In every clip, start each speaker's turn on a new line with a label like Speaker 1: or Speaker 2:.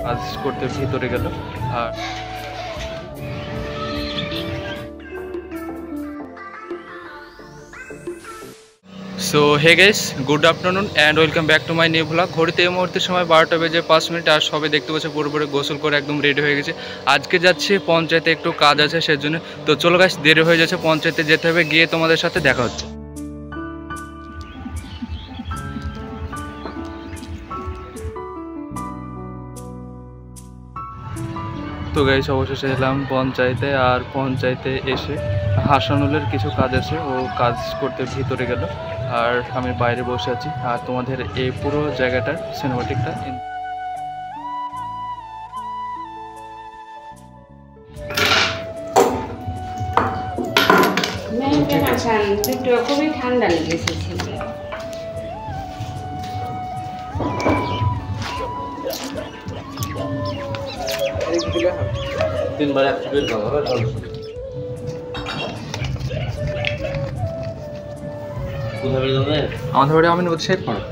Speaker 1: কাজ করতে ভিতরে গেল। আর so hey guys, good afternoon and welcome back to my new blog. ঘড়িতে এই মুহূর্তে সময় 12টা বেজে 5 মিনিট। আর সবে দেখতে পাচ্ছি পুরোপুরি গোসল করে একদম রেডি হয়ে গেছে। আজকে যাচ্ছি পঞ্চায়েতে, একটু কাজ আছে সেজন্য। তো চলো গাইস, দেরি হয়ে যাচ্ছে, পঞ্চায়েতে যেতে হবে, গিয়ে তোমাদের সাথে দেখা হচ্ছে। তো গাইস, অবশেষে এলাম পঞ্চায়েতে। আর পঞ্চায়েতে এসে হাসানুলের কিছু কাজ আছে, ও কাজ করতে ভিতরে গেল। আর আমি বাইরে বসে আছি। আর তোমাদের এই পুরো জায়গাটার সিনেমাটিকটা
Speaker 2: খুবই ঠান্ডা লেগেছে।
Speaker 1: আমাদের বাড়ি আমি শেখ পাড়া।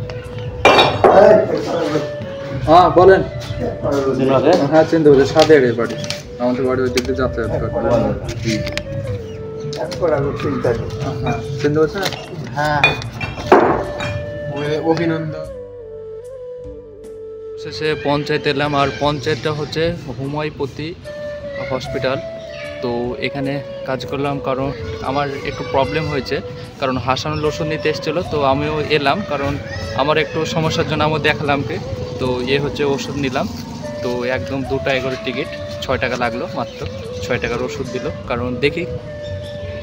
Speaker 1: হ্যাঁ বলেন। হ্যাঁ চিনতে পারছি, সাথে এর বাড়ি। আমাদের বাড়ি ওই দিক দিয়ে যাতায়াত করে। চিনতে পারছেন?
Speaker 3: হ্যাঁ, অভিনন্দন।
Speaker 1: শেষে পঞ্চায়েতে এলাম। আর পঞ্চায়েতটা হচ্ছে হুমায়ুপতি হসপিটাল। তো এখানে কাজ করলাম কারণ আমার একটু প্রবলেম হয়েছে, কারণ হাসানুল ওষুধ নিতে এসেছিলো। তো আমিও এলাম কারণ আমার একটু সমস্যার জন্য আমি দেখালামকে। তো হচ্ছে ওষুধ নিলাম। তো একদম 2টা 11 টিকিট, 6 টাকা লাগলো মাত্র। 6 টাকার ওষুধ দিল। কারণ দেখি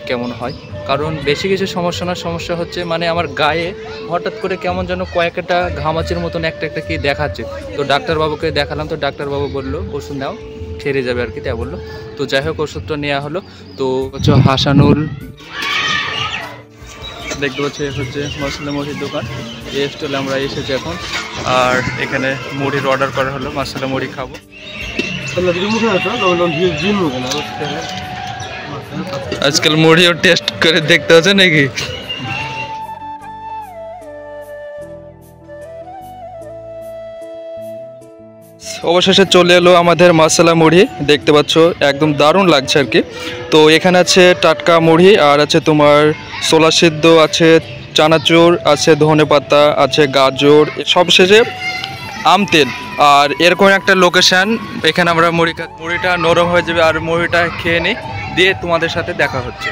Speaker 1: কেমন হয়, কারণ বেশি কিছু সমস্যা না। সমস্যা হচ্ছে মানে আমার গায়ে হঠাৎ করে কেমন যেন কয়েকটা ঘামাচির মতন একটা কি দেখাচ্ছে। তো ডাক্তারবাবুকে দেখালাম। তো ডাক্তারবাবু বললো ওষুধ নাও, সেরে যাবে আর কি, তাই বললো। তো যাই হোক, ওষুধটা নেওয়া হলো। তো হচ্ছে হাসানুল দেখতে পাচ্ছি হচ্ছে মশলা মুড়ির দোকান। এই স্টলে আমরা এসেছি এখন। আর এখানে মুড়ির অর্ডার করা হলো, মশলা মুড়ি খাবো। আজকাল মুড়িও টেস্ট করে দেখতে হচ্ছে নাকি? অবশেষে চলে এলো আমাদের মশলা মুড়ি। দেখতে পাচ্ছ একদম দারুণ লাগছে আর কি। তো এখানে আছে টাটকা মুড়ি, আর আছে তোমার ছোলা সিদ্ধ, আছে চানাচুর, আছে ধনেপাতা, আছে গাজর, সবশেষে আম তেল। আর এরকম একটা লোকেশান, এখানে আমরা মুড়িটা নরম হয়ে যাবে। আর মুড়িটা খেয়ে নিই, দিয়ে তোমাদের সাথে দেখা হচ্ছে।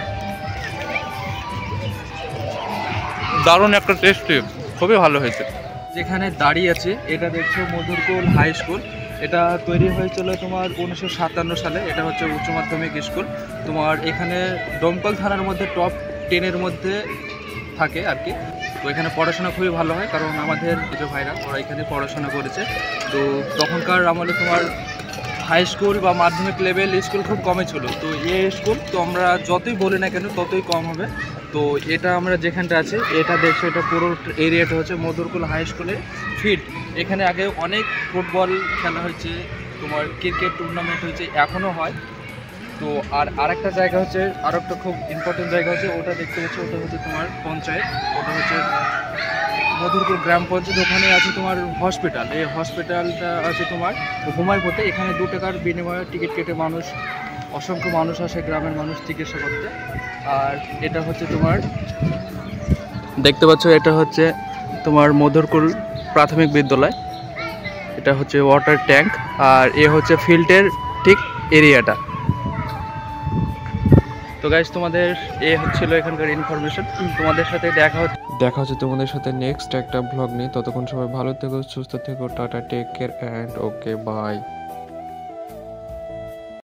Speaker 1: দারুণ একটা টেস্টি, খুবই ভালো হয়েছে। যেখানে দাঁড়িয়ে আছে এটা দেখছো মধুরকুল হাই স্কুল। এটা তৈরি হয়েছিল তোমার 1957 সালে। এটা হচ্ছে উচ্চ মাধ্যমিক স্কুল। তোমার এখানে দমকল থানার মধ্যে টপ 10-এর মধ্যে থাকে আর কি। তো এখানে পড়াশোনা খুবই ভালো হয়, কারণ আমাদের কিছু ভাইরা ওরা এখানে পড়াশোনা করেছে। তো তখনকার আমলে তোমার হাই স্কুল বা মাধ্যমিক লেভেল স্কুল খুব কমই ছিল। তো এই স্কুল তো আমরা যতই বলি না কেন ততই কম হবে। তো এটা আমরা যেখানটা আছে এটা দেখছো, এটা পুরো এরিয়াটা হচ্ছে মধুরকুল হাই স্কুলের ফিল্ড। এখানে আগে অনেক ফুটবল খেলা হয়েছে, তোমার ক্রিকেট টুর্নামেন্ট হয়েছে, এখনও হয়। তো আরেকটা জায়গা হচ্ছে, আর একটা খুব ইম্পর্টেন্ট জায়গা হচ্ছে, ওটা দেখতে পাচ্ছি, ওটা হচ্ছে তোমার পঞ্চায়েত। ওটা হচ্ছে মধুরকুল গ্রাম পঞ্চায়েত। ওখানে আছে তোমার হসপিটাল। এই হসপিটালটা আছে তোমার হুমায়ুপতি। এখানে 2 টাকার বিনিময়ে টিকিট কেটে মানুষ, অসংখ্য মানুষ আসে, গ্রামের মানুষ চিকিৎসা করতে। আর এটা হচ্ছে তোমার দেখতে পাচ্ছ, এটা হচ্ছে তোমার মধুরকুল প্রাথমিক বিদ্যালয়। এটা হচ্ছে ওয়াটার ট্যাঙ্ক। আর হচ্ছে ফিল্ডের ঠিক এরিয়াটা। তো গাইস, তোমাদের হচ্ছিল এখানকার ইনফরমেশন। তোমাদের সাথে দেখা হচ্ছে তোমাদের সাথে নেক্সট একটা ব্লগ নিয়ে। ততক্ষণ সবাই ভালো থেকো, সুস্থ থেকো, tata, take care and okay by.